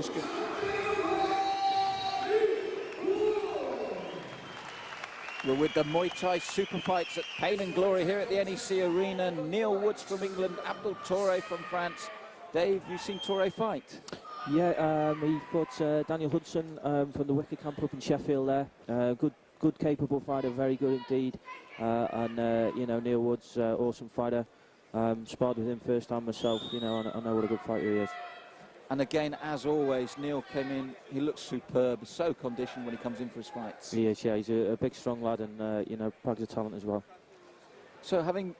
Discus. We're with the Muay Thai super fights at Pain and Glory here at the NEC Arena. Neil Woods from England, Abdul Toure from France. Dave, you've seen Toure fight? Yeah, he fought Daniel Hudson from the Wicker Camp up in Sheffield there. Good, capable fighter, very good indeed. You know, Neil Woods, awesome fighter. Sparred with him first time myself, you know, I know what a good fighter he is. And again, as always, Neil came in, he looks superb, so conditioned when he comes in for his fights. He is, yeah, he's a big, strong lad and, you know, bags of talent as well. So having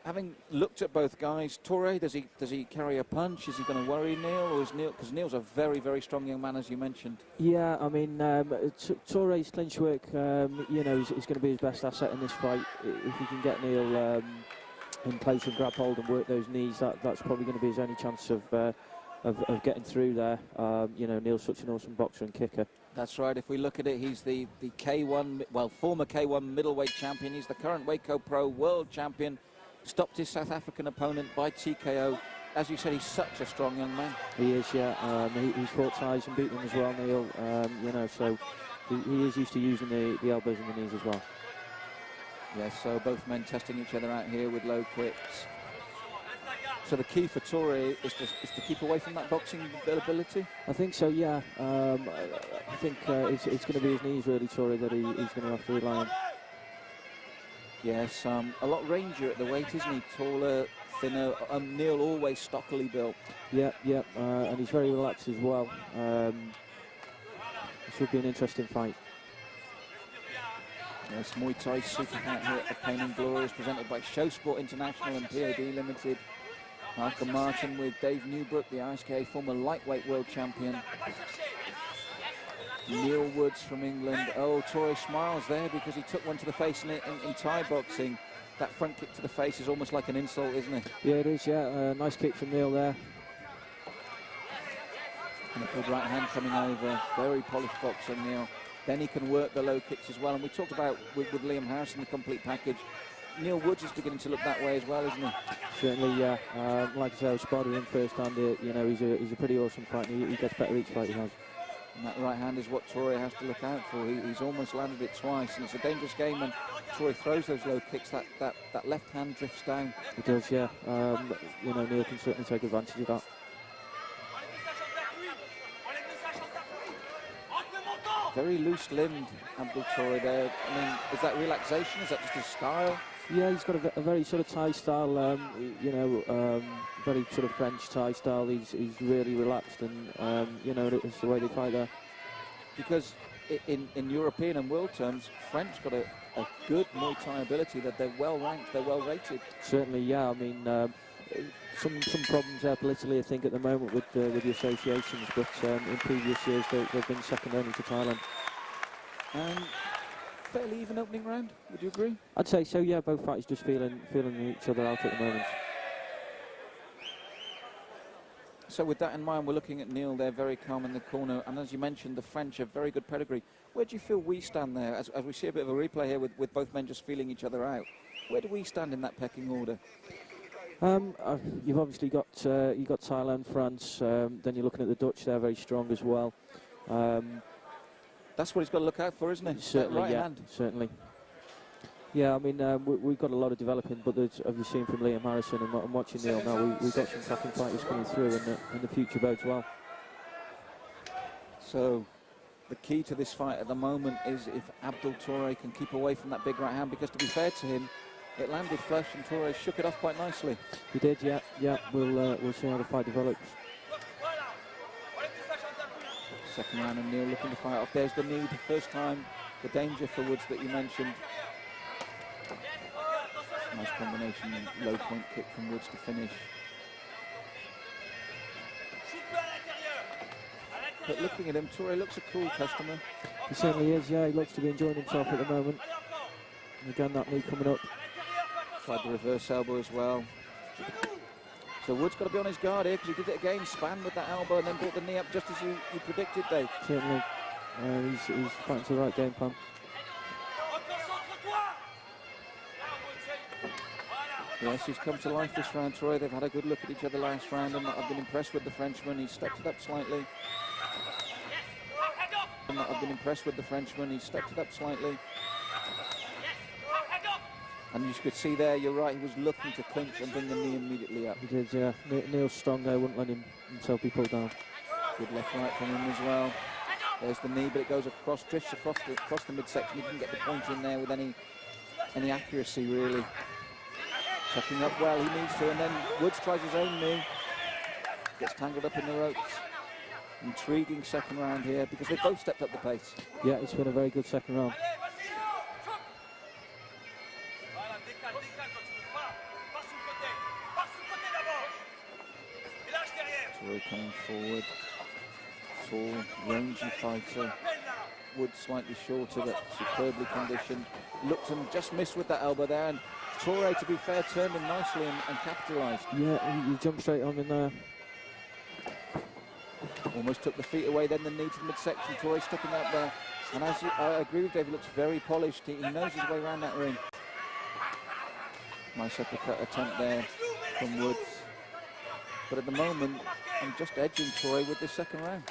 looked at both guys, Toure, does he carry a punch? Is he going to worry Neil, or is Neil, because Neil's a very, very strong young man, as you mentioned? Yeah, I mean, Toure's clinch work, you know, is going to be his best asset in this fight. If he can get Neil in place and grab hold and work those knees, that's probably going to be his only chance of getting through there. You know, Neil's such an awesome boxer and kicker. That's right. If we look at it, he's the K1, well, former K1 middleweight champion. He's the current Waco Pro world champion. Stopped his South African opponent by TKO. As you said, he's such a strong young man. He is, yeah. He's fought ties and beaten them as well, Neil. You know, so he is used to using the elbows and the knees as well. Yes, so both men testing each other out here with low kicks. So the key for Toure is to keep away from that boxing ability? I think so, yeah. I think it's going to be his knees, really, Toure, that he's going to have to rely on. Yes, a lot rangier at the weight, isn't he? Taller, thinner. Neil always stockily built. Yeah, and he's very relaxed as well. It should be an interesting fight. Yes, Muay Thai super fight here at the Pain and Glory is presented by Show Sport International and PAD Limited. Malcolm Martin with Dave Newbrook, the ISKA former lightweight world champion. Neil Woods from England. Oh, Toure smiles there because he took one to the face in Thai boxing. That front kick to the face is almost like an insult, isn't it? Yeah, it is, yeah. Nice kick from Neil there. And a good right hand coming over. Very polished boxer, Neil. Then he can work the low kicks as well. And we talked about with Liam Harrison, the complete package. Neil Woods is beginning to look that way as well, isn't he? Certainly, yeah. Like I said, I was sparred with him first time. You know, he's a pretty awesome fighter. He gets better each fight he has. And that right hand is what Toure has to look out for. He's almost landed it twice, and it's a dangerous game when Toure throws those low kicks. That left hand drifts down. It does, yeah. You know, Neil can certainly take advantage of that. Very loose-limbed, Abdul Toure there. I mean, is that relaxation? Is that just his style? Yeah, he's got a very sort of Thai style, you know, very sort of French Thai style. He's really relaxed, and you know, it's the way they fight there. Because in European and world terms, French got a good Muay Thai ability, that they're well ranked, they're well rated. Certainly, yeah. I mean, some problems there politically, I think, at the moment with the associations, but in previous years they've been second only to Thailand. And fairly even opening round, would you agree? I'd say so, yeah. Both fighters just feeling each other out at the moment. So with that in mind, we're looking at Neil there, very calm in the corner, and as you mentioned, the French have very good pedigree. Where do you feel we stand there, as we see a bit of a replay here with both men just feeling each other out? Where do we stand in that pecking order? You've obviously got Thailand, France, then you're looking at the Dutch, they're very strong as well. That's what he's got to look out for, isn't it? Certainly, right yeah, hand. certainly. Yeah, I mean, we've got a lot of developing, but as you've seen from Liam Harrison and watching Neil now, we've got some cracking fighters coming through, and the future bodes well. So, the key to this fight at the moment is if Abdul Toure can keep away from that big right hand, because to be fair to him, it landed flush and Toure shook it off quite nicely. He did, yeah. We'll see how the fight develops. Second round, and Neil looking to fight off. There's the knee, the first time, the danger for Woods that you mentioned. Nice combination, low point kick from Woods to finish. But looking at him, Toure looks a cool customer. He certainly is, yeah. He looks to be enjoying himself at the moment. And again, that knee coming up. Tried the reverse elbow as well. So Woods got to be on his guard here, because he did it again, span with that elbow and then brought the knee up just as you predicted, Dave. Certainly. He's fighting to the right game plan. Yes, he's come to life this round, Toure. They've had a good look at each other last round, and I've been impressed with the Frenchman. He's stepped it up slightly. I've been impressed with the Frenchman. He stepped it up slightly. And you could see there, you're right, he was looking to clinch and bring the knee immediately up. He did, yeah. Neil's strong there, wouldn't let himself be pulled down. Good left-right from him as well. There's the knee, but it goes across, drifts across the midsection. He didn't get the point in there with any accuracy, really. Checking up well, he needs to, and then Woods tries his own knee. Gets tangled up in the ropes. Intriguing second round here, because they both stepped up the pace. Yeah, it's been a very good second round. Toure coming forward. Tall, rangy fighter. Woods slightly shorter, but superbly conditioned. Looked and just missed with that elbow there, and Toure, to be fair, turned him nicely and capitalised. Yeah, he jumped straight on in there. Almost took the feet away, then the knee to the midsection. Toure stuck him out there. And as I agree with Dave, he looks very polished. He knows his way around that ring. Nice uppercut attempt there from Woods. But at the moment, I'm just edging Toure with this second round.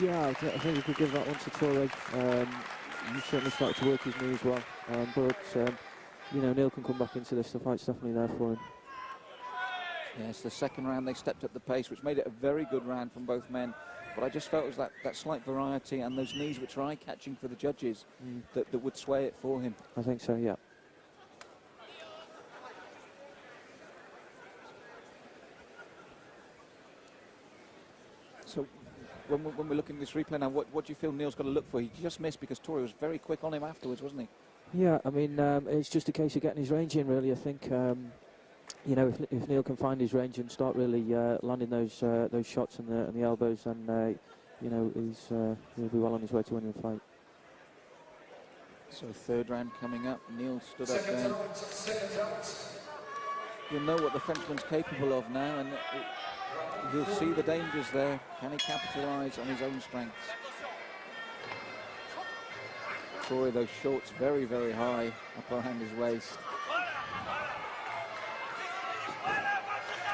Yeah, I think we could give that one to Toure. He certainly started to work his knee as well. You know, Neil can come back into this. The fight's definitely there for him. Yes, the second round they stepped up the pace, which made it a very good round from both men. But I just felt it was that slight variety and those knees which are eye-catching for the judges that would sway it for him. I think so, yeah. So when we're looking at this replay now, what do you feel Neil's got to look for? He just missed because Toure was very quick on him afterwards, wasn't he? Yeah, I mean, it's just a case of getting his range in, really. I think, you know, if Neil can find his range and start really landing those shots and the elbows, then, you know, he'll be well on his way to winning the fight. So third round coming up. Neil stood up there. You'll know what the Frenchman's capable of now, and he'll see the dangers there. Can he capitalise on his own strengths? Toure, those shorts very, very high up around his waist.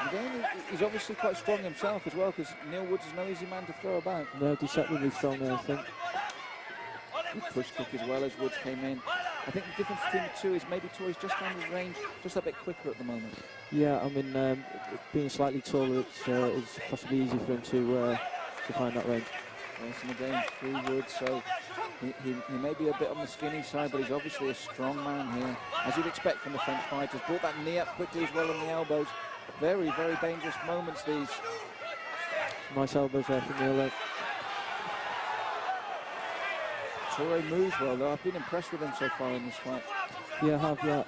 Again, he's obviously quite strong himself as well, because Neil Woods is no easy man to throw about. No, deceptively strong there, I think. Good push kick as well as Woods came in. I think the difference between the two is maybe Toure's just found his range just a bit quicker at the moment. Yeah, I mean, being slightly taller, it's possibly easy for him to find that range. Yes, and again, through Woods, so he may be a bit on the skinny side, but he's obviously a strong man here, as you'd expect from the French fighters. Brought that knee up quickly as well on the elbows. Very, very dangerous moments, these. Nice elbows there from Neil. Toure moves well, though. I've been impressed with him so far in this fight. Yeah, I have, yeah.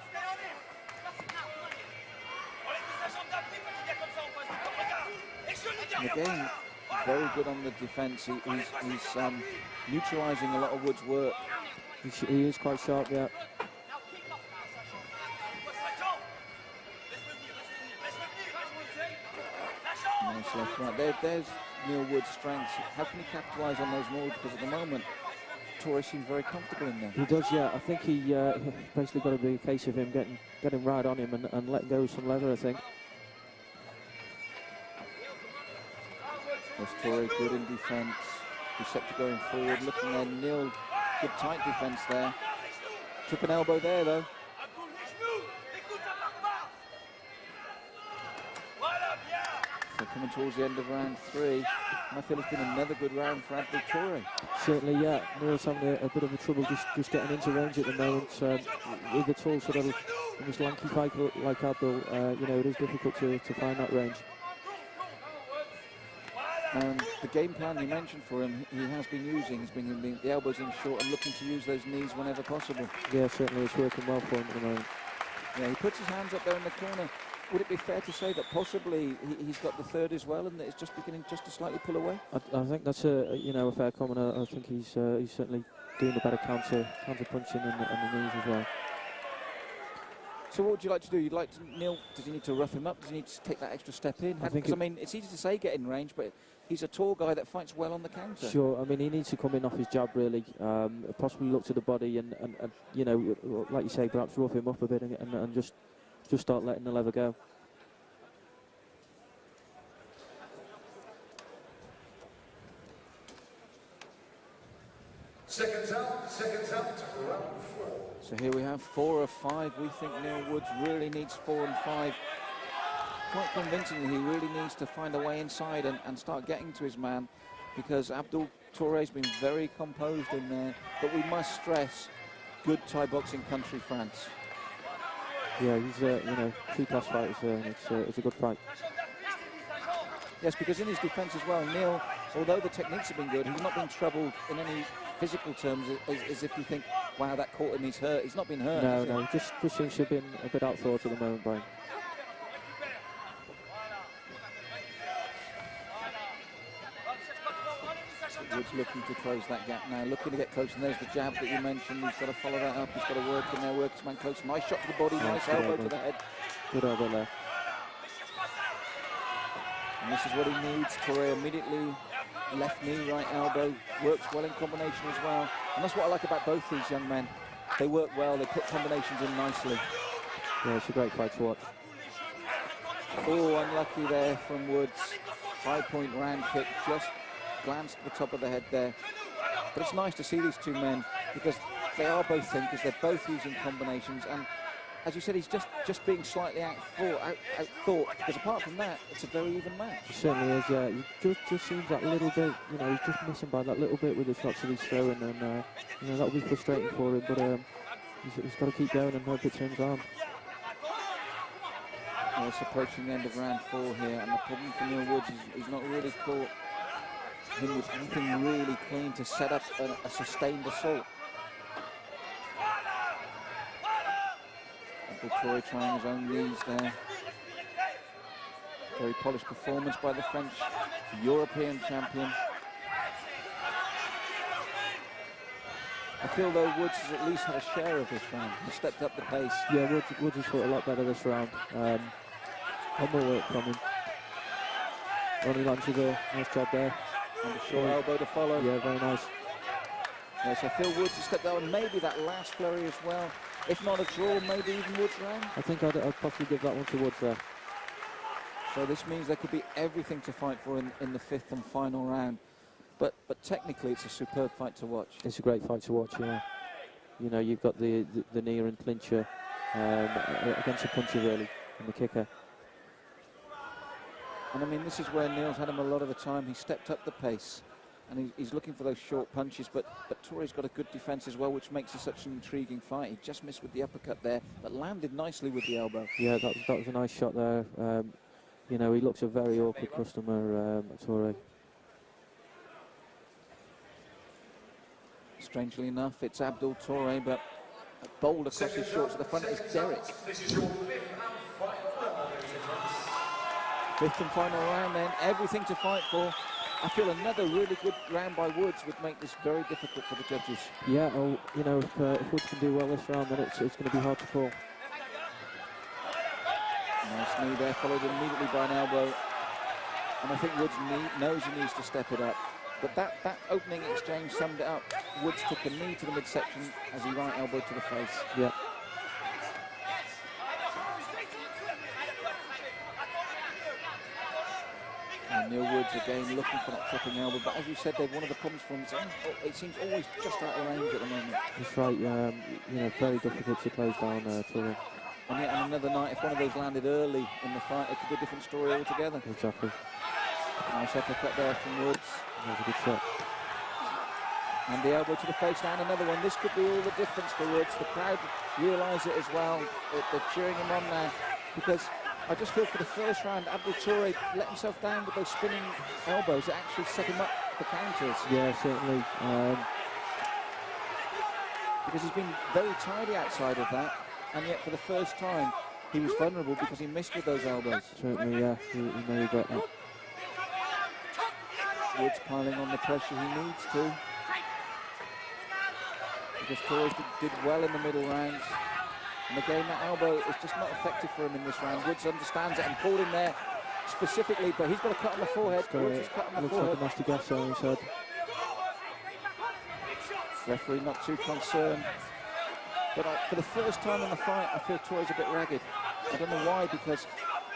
And again, very good on the defence. He's neutralising a lot of Woods' work. He is quite sharp, yeah. Nice left right. There's Neil Woods' strengths. How can he capitalise on those more? Because at the moment, Toure seems very comfortable in there. He does, yeah. I think he basically got to be a case of him getting right on him and letting go of some leather, I think. There's Toure good in defence. Receptor going forward, looking there. Neil, good tight defence there. Took an elbow there, though. So coming towards the end of round 3, I feel it's been another good round for Abdul Toure. Certainly, yeah. Neil's having a bit of a trouble just getting into range at the moment. With the tall sort of almost lanky fighter like Abdul, you know, it is difficult to find that range. And the game plan you mentioned for him, he has been using. He's been the elbows in short and looking to use those knees whenever possible. Yeah, certainly it's working well for him at the moment. Yeah, he puts his hands up there in the corner. Would it be fair to say that possibly he's got the third as well, and that it's just beginning just to slightly pull away? I think that's a fair comment. I think he's certainly doing a better counter punching on the knees as well. So what would you like to do? You'd like to, Neil, does he need to rough him up? Does he need to take that extra step in? I mean, it's easy to say get in range, but he's a tall guy that fights well on the counter. Sure, I mean, he needs to come in off his jab, really. Possibly look to the body and you know, like you say, perhaps rough him up a bit and just start letting the leather go. Seconds out, round 4. So here we have 4 of 5. We think Neil Woods really needs 4 and 5. Quite convincingly, he really needs to find a way inside and start getting to his man, because Abdul Toure's been very composed in there. But we must stress, good Thai boxing country, France. Yeah, he's two-class fighters there, and it's a good fight. Yes, because in his defence as well, Neil, although the techniques have been good, he's not been troubled in any physical terms as if you think, wow, that caught him, he's hurt. He's not been hurt. No, just seems to have been a bit outthought at the moment, Brian. Woods looking to close that gap now, looking to get close, and there's the jab that you mentioned. He's got to follow that up, he's got to work in there, work his man close. Nice shot to the body, nice elbow to the head. Good elbow there. And this is what he needs. Toure immediately, left knee, right elbow, works well in combination as well. And that's what I like about both these young men. They work well, they put combinations in nicely. Yeah, it's a great fight to watch. Oh, unlucky there from Woods. 5-point round kick, just glanced at the top of the head there. But it's nice to see these two men, because they are both thinkers, they're both using combinations, and as you said, he's just being slightly outthought, because apart from that, it's a very even match. It certainly is, yeah. He just seems that little bit, he's just missing by that little bit with the shots that he's throwing, and that'll be frustrating for him, but he's got to keep going and hope it turns around. Well, it's approaching the end of round 4 here, and the problem for Neil Woods is he's not really caught him with anything really clean to set up a sustained assault. Toure trying his own knees there. Very polished performance by the French European champion. I feel though Woods has at least had a share of this round. He stepped up the pace. Yeah, Woods has fought a lot better this round. One more work from him. Ronnie Lance with a nice job there. And a short elbow to follow. Yeah, very nice. Yes, I feel Woods has stepped down, and maybe that last flurry as well. If not a draw, maybe even Woods' round. I think I'd possibly give that one to Woods there. So this means there could be everything to fight for in the 5th and final round. But technically, it's a superb fight to watch. It's a great fight to watch, yeah. You've got the kneer and clincher against the puncher, really, and the kicker. And I mean, this is where Neil's had him a lot of the time. He stepped up the pace, and he's looking for those short punches, but Toure's got a good defence as well, which makes it such an intriguing fight. He just missed with the uppercut there, but landed nicely with the elbow. Yeah, that was a nice shot there. He looks a very awkward customer, Toure. Strangely enough, it's Abdul Toure, but bold across his shorts at the front is Derek. This is your 5th and final round, ladies and gentlemen. 5th and final round then, everything to fight for. I feel another really good round by Woods would make this very difficult for the judges. Yeah, if Woods can do well this round, then it's going to be hard to call. Nice knee there, followed immediately by an elbow. And I think Woods knows he needs to step it up. But that opening exchange summed it up. Woods took a knee to the midsection as he right elbow to the face. Yeah. And Neil Woods again looking for that tripping elbow, but as you said, Dave, one of the problems for him is it seems always just out of range at the moment. That's right. Very difficult to close down Toure. And yet on another night, if one of those landed early in the fight, it could be a different story altogether. Exactly. Nice uppercut there from Woods. That was a good shot. And the elbow to the face now, and another one. This could be all the difference for Woods. The crowd realise it as well. They're cheering him on now, because I just feel for the first round, Abdul Toure let himself down with those spinning elbows that actually set him up for counters. Yeah, certainly. Because he's been very tidy outside of that, and yet for the first time, he was vulnerable because he missed with those elbows. Certainly, yeah. He may regret that. Woods piling on the pressure he needs to. Because Toure did well in the middle rounds. And again, that elbow is just not effective for him in this round. Woods understands it and pulled him there specifically, but he's got a cut on the forehead. Woods has cut on the forehead. Looks like a nasty gas on his head. Referee not too concerned. But for the first time in the fight, I feel Toure's a bit ragged. I don't know why, because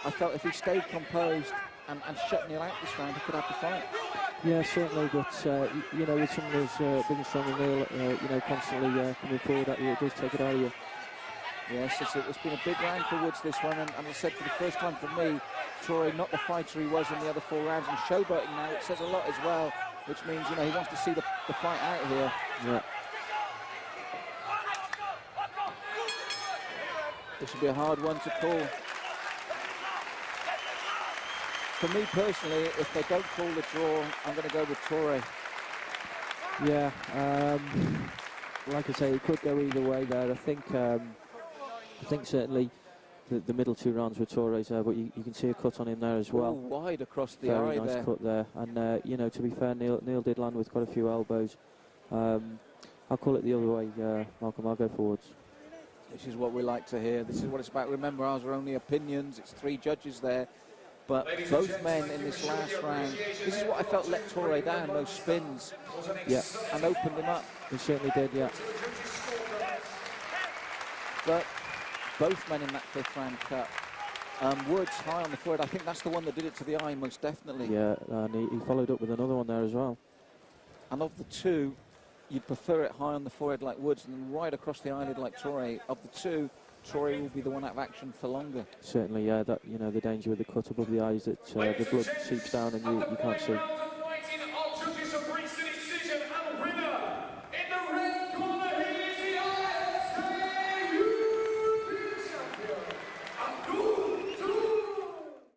I felt if he stayed composed, and shut Neil out this round, he could have the fight. Yeah, certainly, but you know, with someone as big and strong as Neil, you know, constantly coming forward at you, it does take it out of you. Yes, it's been a big round for Woods, this one, and as I said, for the first time for me, Toure not the fighter he was in the other 4 rounds, and showboating now, it says a lot as well, which means, you know, he wants to see the fight out here. Yeah. This will be a hard one to call. For me personally, if they don't call the draw, I'm going to go with Toure. Yeah, like I say, it could go either way there. I think certainly the middle 2 rounds were Toure's there, but you can see a cut on him there as well. Ooh, wide across the Very eye nice there. cut there. And, you know, to be fair, Neil did land with quite a few elbows. I'll call it the other way, Malcolm. I'll go forwards. This is what we like to hear. This is what it's about. Remember, ours are only opinions. It's 3 judges there. But both men in this last round, this is what I felt let Toure down, those spins. Yeah. And opened him up. He certainly did, yeah. But both men in that 5th round cut. Woods high on the forehead. I think that's the one that did it to the eye most definitely. Yeah, and he followed up with another one there as well. And of the 2, you'd prefer it high on the forehead like Woods and then right across the eyelid like Toure. Of the 2, Toure will be the one out of action for longer. Certainly, yeah. That, you know, the danger with the cut above the eyes that the blood seeps down and you can't see.